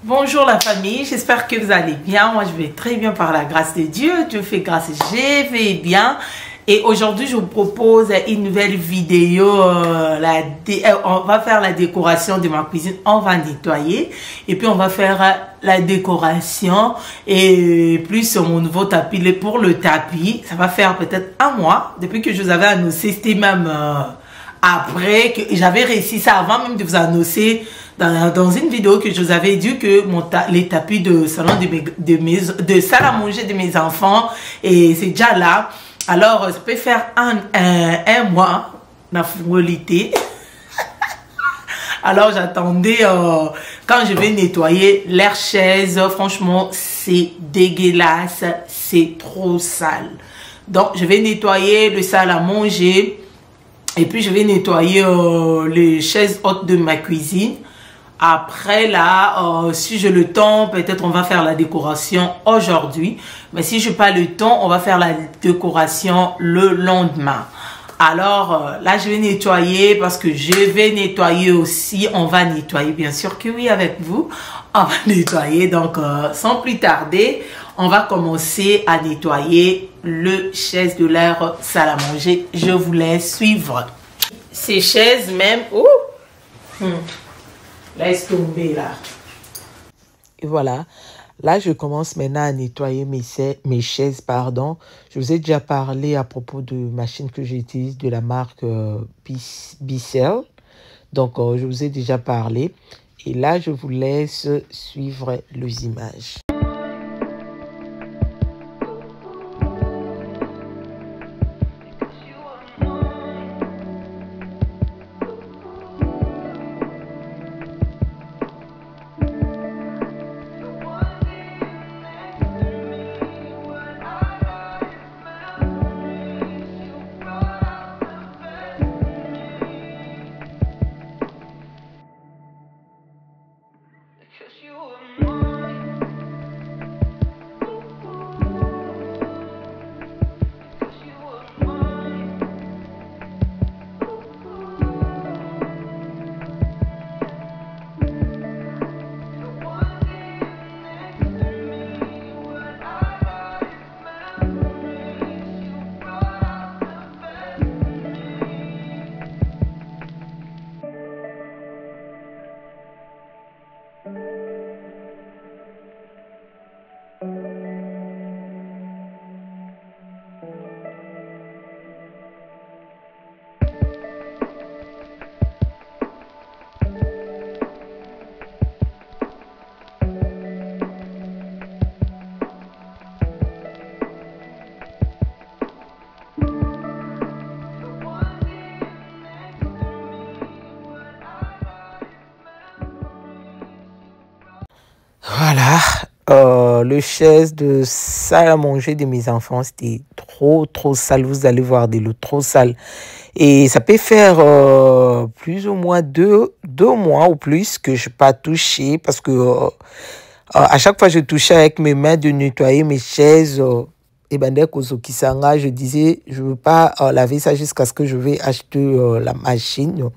Bonjour la famille, j'espère que vous allez bien. Moi je vais très bien par la grâce de Dieu. Dieu fait grâce, je vais bien. Et aujourd'hui je vous propose une nouvelle vidéo. On va faire la décoration de ma cuisine. On va nettoyer et puis on va faire la décoration et plus mon nouveau tapis. Pour le tapis, ça va faire peut-être un mois depuis que je vous avais annoncé. C'était même après que j'avais réussi ça, avant même de vous annoncer dans une vidéo que je vous avais dit que les tapis de salon de salle à manger de mes enfants, et c'est déjà là. Alors ça peut faire un mois la frivolité. Alors j'attendais quand je vais nettoyer leur chaise. Franchement c'est dégueulasse, c'est trop sale. Donc je vais nettoyer le salle à manger et puis je vais nettoyer les chaises hautes de ma cuisine. Après là, si j'ai le temps, peut-être on va faire la décoration aujourd'hui. Mais si je n'ai pas le temps, on va faire la décoration le lendemain. Alors là, je vais nettoyer parce que je vais nettoyer aussi. On va nettoyer, bien sûr que oui, avec vous. On va nettoyer. Donc, sans plus tarder, on va commencer à nettoyer le chaise de leur salle à manger. Je vous laisse suivre. Ces chaises même... Laisse tomber là. Et voilà. Là, je commence maintenant à nettoyer mes chaises, pardon. Je vous ai déjà parlé à propos de machine que j'utilise de la marque Bissell. Donc, je vous ai déjà parlé. Et là, je vous laisse suivre les images. Voilà, le chaise de salle à manger de mes enfants, c'était trop sale. Vous allez voir de l'eau trop sale. Et ça peut faire plus ou moins deux mois ou plus que je n'ai pas touché. Parce que à chaque fois que je touchais avec mes mains de nettoyer mes chaises, et ben dès je disais, je ne veux pas laver ça jusqu'à ce que je vais acheter la machine.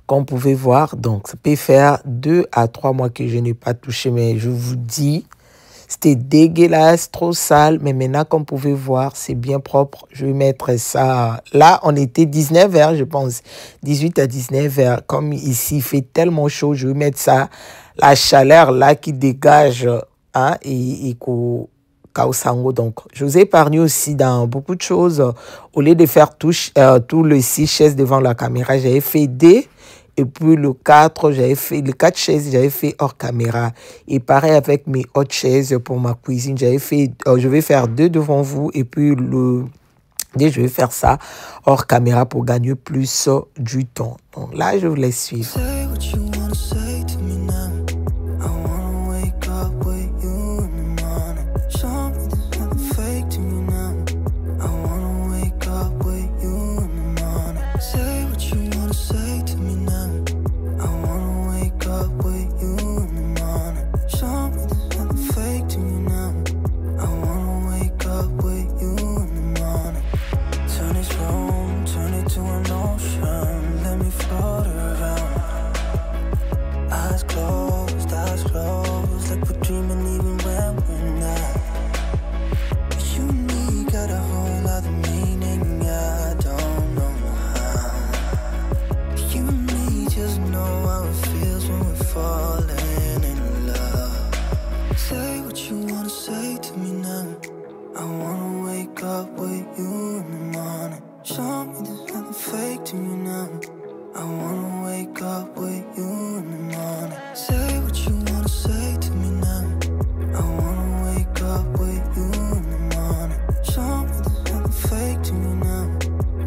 Comme vous pouvez voir, donc ça peut faire 2 à 3 mois que je n'ai pas touché, mais je vous dis, c'était dégueulasse, trop sale, mais maintenant, comme vous pouvez voir, c'est bien propre. Je vais mettre ça, là, on était 19 heures, je pense, 18 à 19 heures, comme ici, il fait tellement chaud, je vais mettre ça, la chaleur là qui dégage, hein, et Kaosango. Donc, je vous ai épargné aussi dans beaucoup de choses. Au lieu de faire tout le 6 chaises devant la caméra, j'avais fait D. Et puis le 4, j'avais fait les 4 chaises, j'avais fait hors caméra. Et pareil avec mes autres chaises pour ma cuisine, j'avais fait, je vais faire 2 devant vous et puis je vais faire ça hors caméra pour gagner plus du temps. Donc là, je vous laisse suivre. Float around, eyes closed. it feels when we're falling in love. Say what you wanna say to me now. I wanna wake up with you in the morning. Show me there's nothing fake to me now. I wanna wake up with you in the morning. Say what you wanna say to me now. I wanna wake up with you in the morning. Show me there's nothing fake to me now.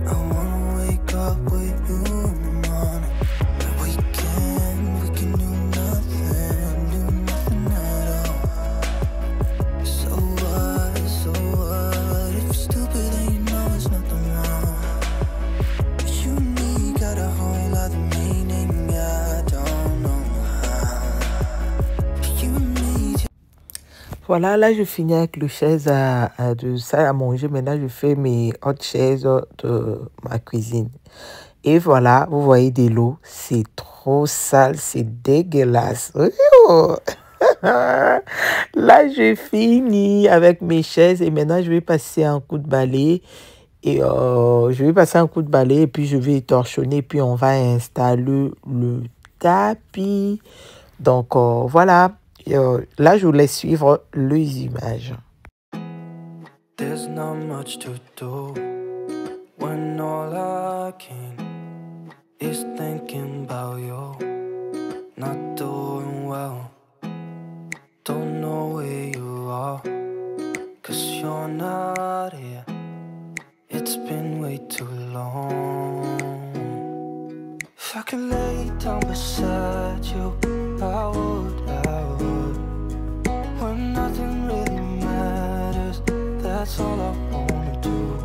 I wanna wake up with you in the morning. And we can do nothing at all. So what? If you're stupid then you know it's nothing wrong. You and me got a whole other meaning, I don't know how. You and me. Voilà, là je finis avec le chaise de salle à manger. Maintenant je fais mes autres chaises de ma cuisine. Et voilà, vous voyez de l'eau, c'est trop sale, c'est dégueulasse. Là je finis avec mes chaises et maintenant je vais passer un coup de balai. Et je vais passer un coup de balai et puis je vais torchonner. Puis on va installer le tapis. Donc voilà. Là, je vous laisse suivre les images. There's not much to do when all I can is thinking about you. Not doing well, don't know where you are, 'cause you're not here. It's been way too long. If I could lay down beside you, I would. When nothing really matters, that's all I wanna do.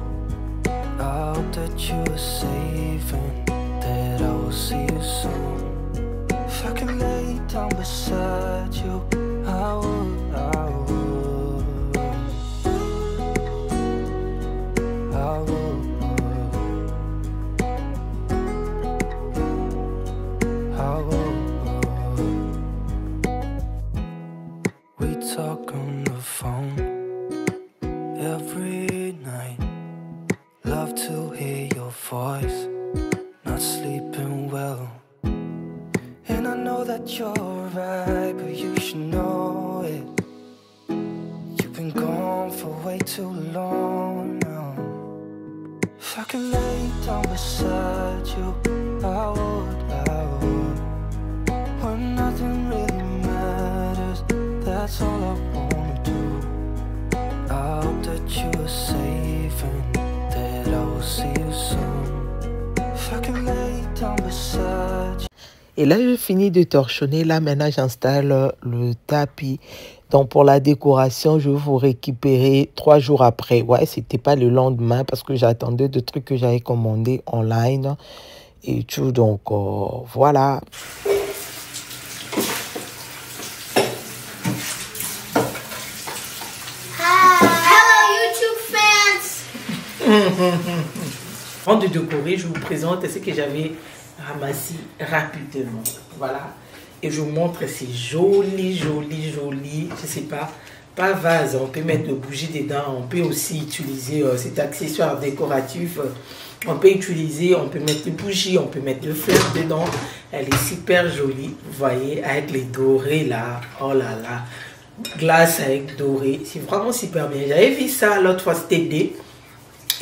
I hope that you are safe and that I will see you soon. If I could lay down beside you, I would, I would, I would, I would. We talk on the phone every night. Love to hear your voice, not sleeping well. And I know that you're right, but you should know it. You've been gone for way too long now. If I could lay down beside you, I would. When nothing really matters, that's all I wanna do. I hope that you are safe and that I will see you soon. If I can lay down beside you. Et là, je finis de torchonner. Là, maintenant, j'installe le tapis. Donc, pour la décoration, je vais vous récupérer 3 jours après. Ouais, c'était pas le lendemain parce que j'attendais des trucs que j'avais commandés online et tout. Donc, voilà. Avant de décorer, je vous présente ce que j'avais ramassé rapidement. Voilà. Et je vous montre, c'est joli, joli, joli. Je sais pas vase. On peut mettre de bougies dedans. On peut aussi utiliser cet accessoire décoratif. On peut mettre des bougies, on peut mettre des fleurs dedans. Elle est super jolie. Vous voyez, avec les dorés là. Oh là là. Glace avec doré. C'est vraiment super bien. J'avais vu ça l'autre fois, c'était D.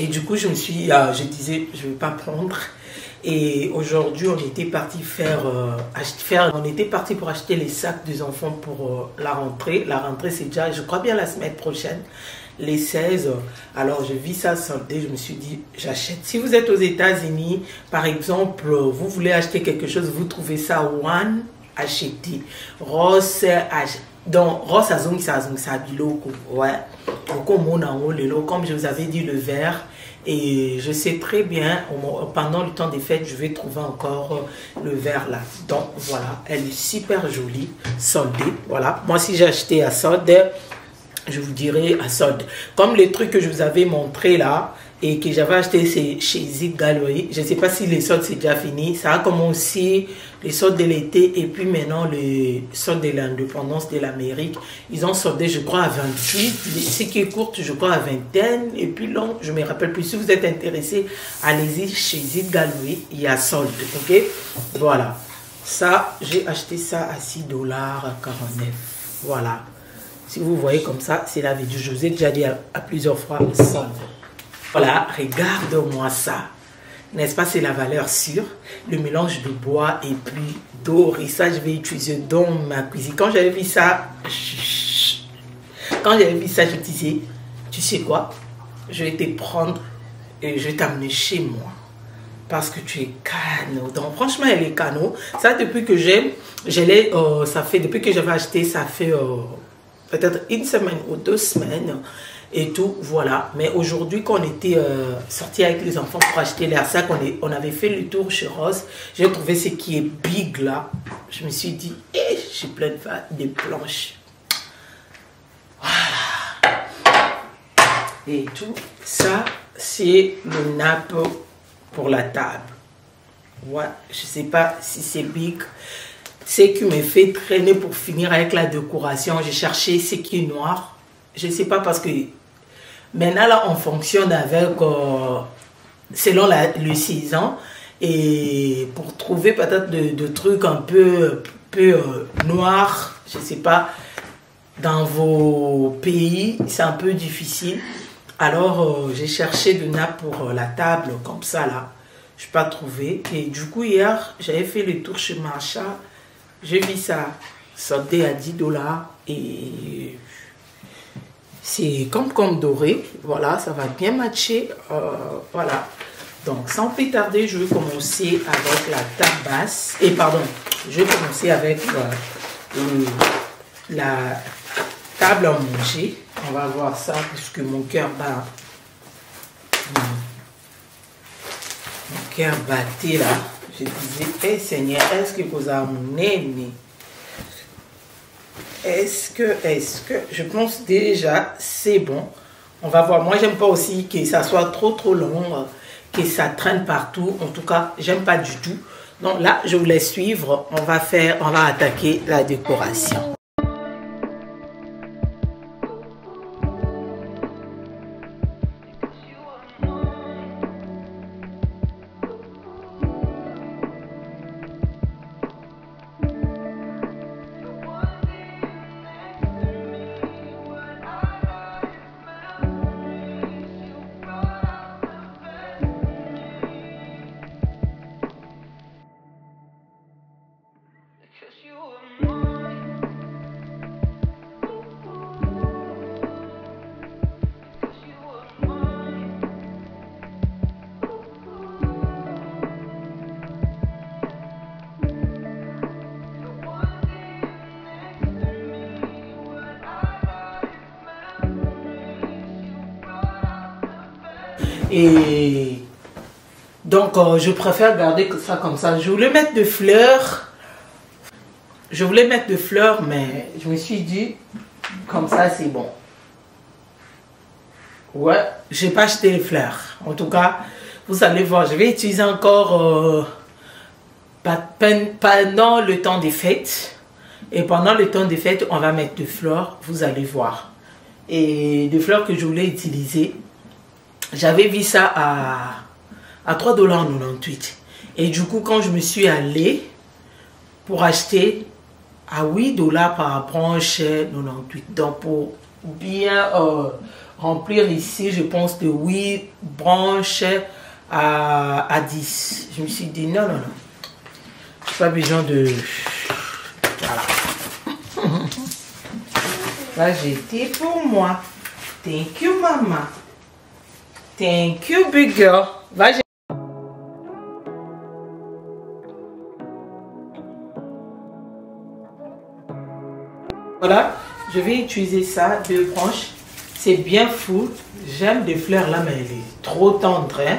Et du coup, je disais, je ne vais pas prendre. Et aujourd'hui, on était parti on était parti pour acheter les sacs des enfants pour la rentrée. La rentrée, c'est déjà, je crois bien, la semaine prochaine, les 16. Alors, je vis ça soldé. Je me suis dit, j'achète. Si vous êtes aux États-Unis, par exemple, vous voulez acheter quelque chose, vous trouvez ça one, achetez. Rose, donc, Rose Azung, ça biloko. Ouais. Comme je vous avais dit, le vert. Et je sais très bien, pendant le temps des fêtes, je vais trouver encore le vert là. Donc, voilà. Elle est super jolie, soldée. Voilà. Moi, si j'ai acheté à solde, je vous dirai à solde. Comme les trucs que je vous avais montré là, et que j'avais acheté chez Zig Gallery. Je ne sais pas si les soldes c'est déjà fini. Ça a commencé les soldes de l'été et puis maintenant les soldes de l'indépendance de l'Amérique. Ils ont soldé, je crois, à 28. Ce qui est court, je crois, à vingtaine. Et puis long, je me rappelle plus. Si vous êtes intéressé, allez-y chez Zig Gallery. Il y a solde. Ok? Voilà. Ça, j'ai acheté ça à 6,49 $. Voilà. Si vous voyez comme ça, c'est la vidéo. Je vous ai déjà dit à plusieurs fois. Voilà, regarde-moi ça. N'est-ce pas, c'est la valeur sûre. Le mélange de bois et puis d'or. Et ça, je vais utiliser dans ma cuisine. Quand j'avais vu ça, je disais, tu sais quoi? Je vais te prendre et je vais t'amener chez moi. Parce que tu es canot. Donc franchement, elle est canot. Ça, depuis que depuis que j'avais acheté, ça fait peut-être 1 semaine ou 2 semaines. Et tout, voilà. Mais aujourd'hui, quand on était sortis avec les enfants pour acheter les sacs, on avait fait le tour chez Rose. J'ai trouvé ce qui est big là. Je me suis dit, j'ai plein de planches. Voilà. Et tout, ça, c'est le nappe pour la table. Ouais, je sais pas si c'est big. C'est qui me fait traîner pour finir avec la décoration. J'ai cherché ce qui est noir. Je sais pas parce que maintenant là on fonctionne avec selon le saison et pour trouver peut-être de trucs un peu noirs, je sais pas, dans vos pays c'est un peu difficile. Alors j'ai cherché de nappe pour la table comme ça là, je n'ai pas trouvé. Et du coup hier j'avais fait le tour chez Marcha, j'ai vu ça sortait à 10 $ et c'est comme doré. Voilà, ça va bien matcher. Voilà. Donc sans plus tarder, je vais commencer avec la table basse. Et pardon, je vais commencer avec la table à manger. On va voir ça puisque mon cœur bat. Mon cœur battait là. Je disais, Seigneur, est-ce que vous amenez? Est-ce que, je pense déjà, c'est bon. On va voir. Moi, j'aime pas aussi que ça soit trop long, que ça traîne partout. En tout cas, j'aime pas du tout. Donc là, je vous laisse suivre. On va attaquer la décoration. Et donc, je préfère garder ça comme ça. Je voulais mettre de fleurs. Mais je me suis dit, comme ça, c'est bon. Ouais, j'ai pas acheté les fleurs. En tout cas, vous allez voir, je vais utiliser encore pendant le temps des fêtes. Et pendant le temps des fêtes, on va mettre de fleurs. Vous allez voir. Et des fleurs que je voulais utiliser. J'avais vu ça à 3,98 $. Et du coup, quand je me suis allée pour acheter à 8 $ par branche 98. Donc, pour bien remplir ici, je pense de 8 branches à 10. Je me suis dit, non. Je n'ai pas besoin de... Voilà. Là, j'étais pour moi. Thank you, maman. Thank you, big girl. Va. Voilà, je vais utiliser ça, 2 branches. C'est bien fou. J'aime des fleurs là, mais elle est trop tendre. Hein?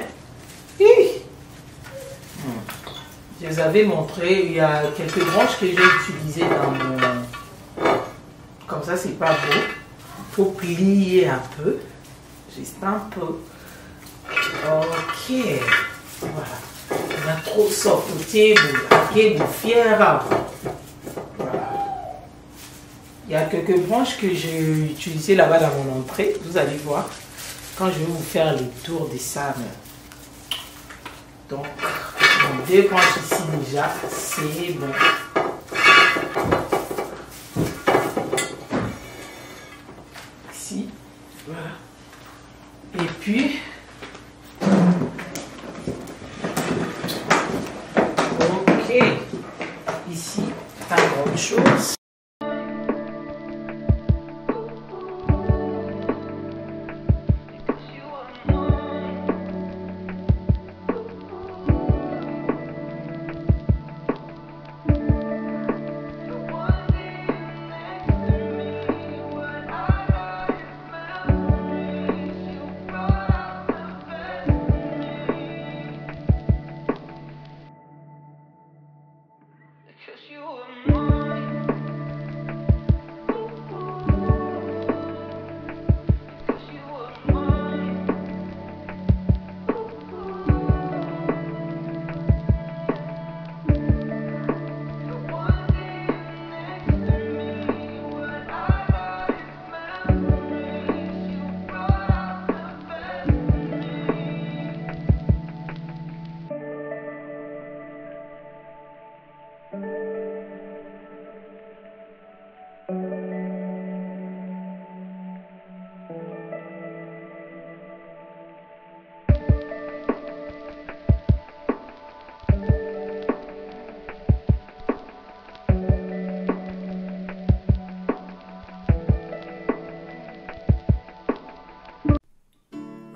Je vous avais montré, il y a quelques branches que j'ai utilisées dans mon... Comme ça, c'est pas beau. Il faut plier un peu. Juste un peu. Ok. Voilà. On a trop sauté, vous fier. Voilà. Il y a quelques branches que j'ai utilisées là-bas dans mon entrée. Vous allez voir quand je vais vous faire le tour des sables. Donc, 2 branches ici déjà, c'est bon. Ici, voilà. Et puis, ok, ici, pas grand chose.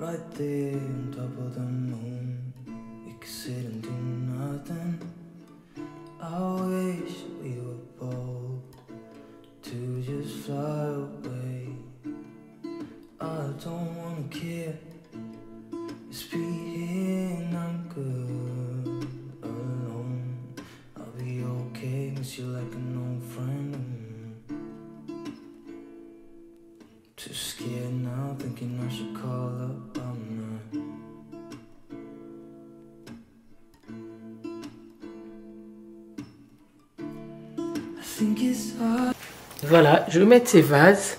Right there on top of the moon, we could sit and do nothing. I wish we were bold to just fly away. I don't wanna care, just be here and I'm good alone. I'll be okay, miss you like an old friend. Too scared now, thinking I should call up, I'm not. I think it's hard. Voilà, je vais mettre ces vases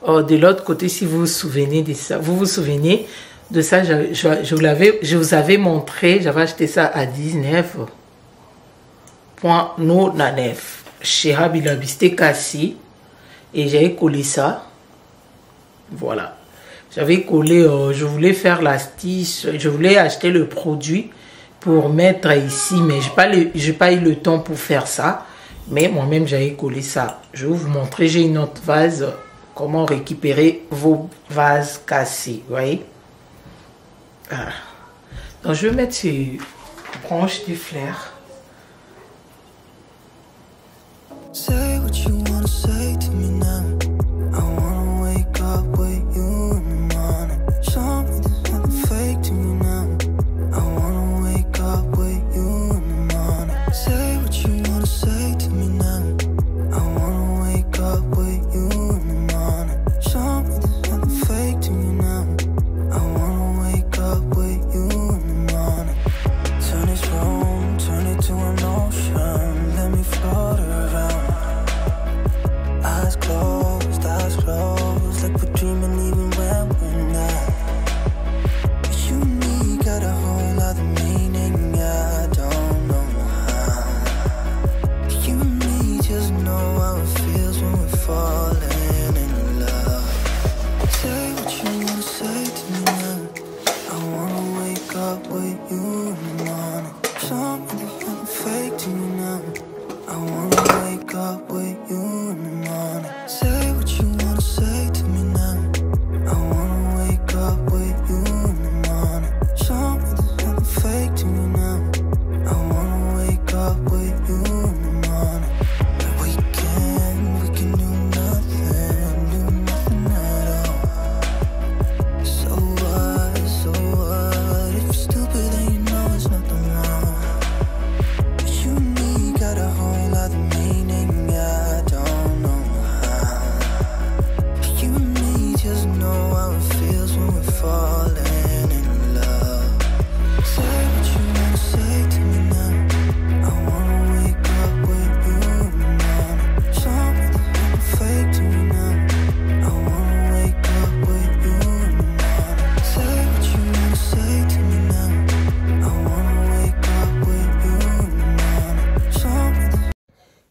de l'autre côté. Si vous vous souvenez de ça, vous vous souvenez de ça, je vous avais montré, j'avais acheté ça à 19,99 chez Habilabi, c'était cassé et j'avais collé ça. Voilà, j'avais collé, je voulais faire la stitch, je voulais acheter le produit pour mettre ici, mais j'ai pas eu le temps pour faire ça. Mais moi-même, j'avais collé ça. Je vais vous montrer, j'ai une autre vase, comment récupérer vos vases cassés, vous voyez. Voilà. Donc, je vais mettre ces branches de fleurs. Say what you wanna say to me now. I wanna wake up with you in the morning. Show me there's nothing fake to me now. I wanna wake up with you in the morning. Say what you wanna say to me now. I wanna wake up with you in the morning. Show me there's nothing fake to me now. I wanna wake up with you in the morning. Turn this room, turn it to an ocean. Let me float around.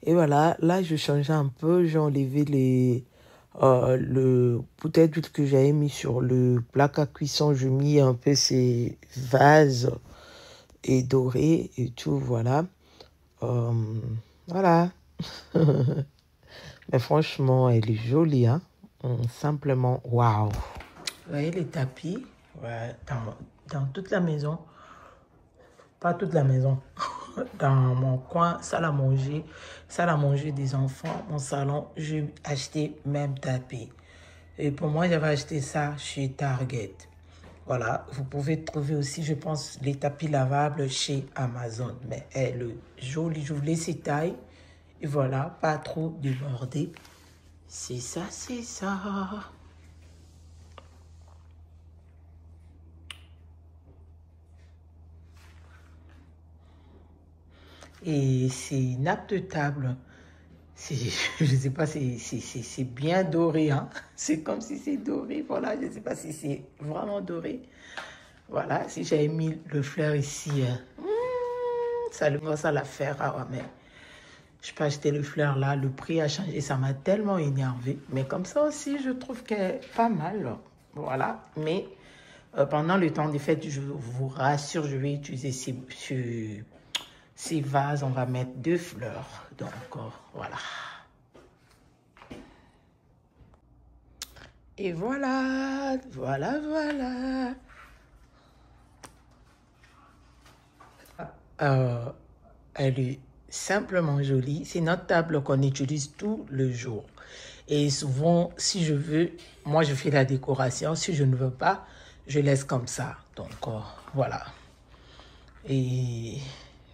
Et voilà, là, je changeais un peu. J'ai enlevé le bouteille d'huile que j'avais mis sur le plaque à cuisson. Je mis un peu ces vases et dorés et tout, voilà. Voilà. Mais franchement, elle est jolie, hein. Simplement, waouh. Vous voyez les tapis, ouais, dans toute la maison. Pas toute la maison. Dans mon coin, salle à manger des enfants, mon salon, j'ai acheté même tapis. Et pour moi, j'avais acheté ça chez Target. Voilà, vous pouvez trouver aussi, je pense, les tapis lavables chez Amazon. Mais elle est jolie, je voulais ses tailles. Et voilà, pas trop débordé. C'est ça, c'est ça. Et c'est nappe de table. Je ne sais pas, c'est bien doré, hein. C'est comme si c'est doré, voilà. Je ne sais pas si c'est vraiment doré. Voilà, si j'avais mis le fleur ici, ça le ça la faire. Ah ouais, mais je peux acheter le fleur là, le prix a changé, ça m'a tellement énervé. Mais comme ça aussi, je trouve qu'elle est pas mal. Voilà, mais pendant le temps des fêtes, je vous rassure, je vais utiliser ces vases. On va mettre 2 fleurs. Donc, voilà. Et voilà, voilà, voilà. Elle est simplement jolie. C'est notre table qu'on utilise tout le jour. Et souvent, si je veux, moi je fais la décoration. Si je ne veux pas, je laisse comme ça. Donc, voilà. Et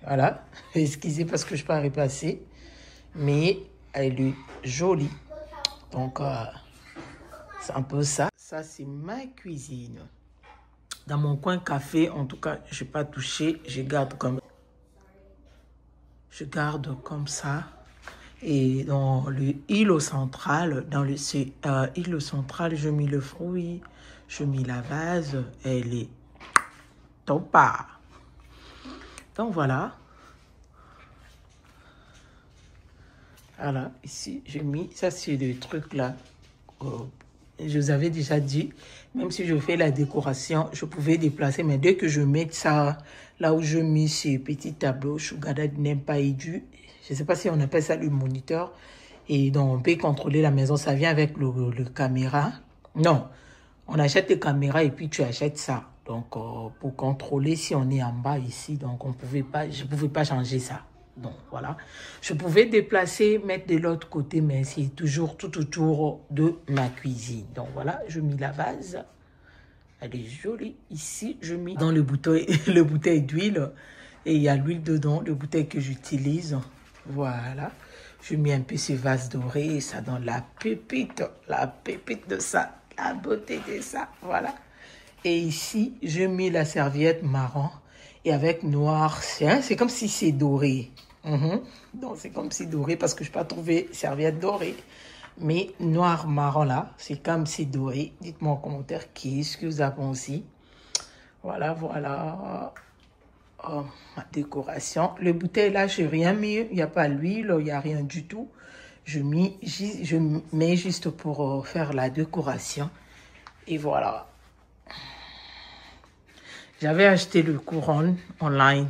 voilà. Excusez parce que je ne peux pas repasser. Mais elle est jolie. Donc, c'est un peu ça. Ça, c'est ma cuisine. Dans mon coin café, en tout cas, je n'ai pas touché. Je garde comme ça. Et dans le îlot central, îlot central, je mets le fruit, je mets la vase. Elle est top. Donc, voilà. Voilà, ici, j'ai mis, ça c'est le truc là. Je vous avais déjà dit, même si je fais la décoration, je pouvais déplacer, mais dès que je mets ça, là où je mets ces petits tableaux, Sugar Daddy n'aime pas édu. Je ne sais pas si on appelle ça le moniteur. Et donc, on peut contrôler la maison, ça vient avec le caméra. Non, on achète les caméras et puis tu achètes ça. Donc, pour contrôler si on est en bas ici, donc je ne pouvais pas changer ça. Donc, voilà. Je pouvais déplacer, mettre de l'autre côté, mais c'est toujours tout autour de ma cuisine. Donc, voilà, je mets la vase. Elle est jolie. Ici, je mets dans le bouteille d'huile. Et il y a l'huile dedans, le bouteille que j'utilise. Voilà. Je mets un peu ce vase doré et ça donne la pépite de ça, la beauté de ça. Voilà. Et ici, je mets la serviette marron. Et avec noir, c'est comme si c'est doré. Donc, c'est comme si doré parce que je n'ai pas trouvé serviette dorée. Mais noir marron là, c'est comme si doré. Dites-moi en commentaire qu'est-ce que vous avez aussi. Voilà, voilà. Oh, ma décoration. Le bouteille là, je n'ai rien mis. Il n'y a pas l'huile, il n'y a rien du tout. Je mets juste pour faire la décoration. Et voilà. J'avais acheté le couronne online.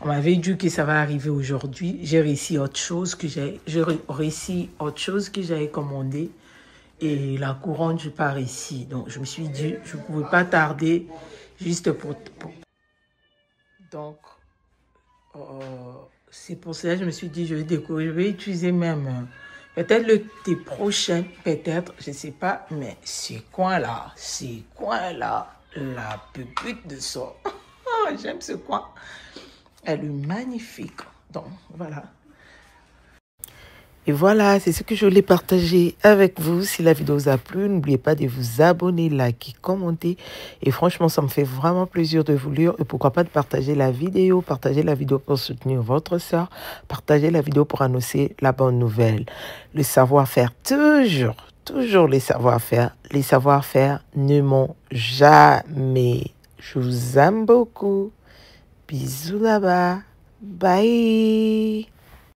On m'avait dit que ça va arriver aujourd'hui. J'ai réussi autre chose que j'avais commandé. Et la couronne, je pars ici. Donc, je me suis dit, je ne pouvais pas tarder juste pour... Donc, c'est pour cela que je me suis dit, je vais décorer. Je vais utiliser même... peut-être le thé prochain, peut-être, je ne sais pas. Mais ces coins-là, la pépite de ça. J'aime ce coin. Elle est magnifique. Donc, voilà. Et voilà, c'est ce que je voulais partager avec vous. Si la vidéo vous a plu, n'oubliez pas de vous abonner, liker, commenter. Et franchement, ça me fait vraiment plaisir de vous lire. Et pourquoi pas de partager la vidéo. Partager la vidéo pour soutenir votre soeur. Partager la vidéo pour annoncer la bonne nouvelle. Le savoir-faire, toujours les savoir-faire. Les savoir-faire ne mentent jamais. Je vous aime beaucoup. Bisous là-bas. Bye.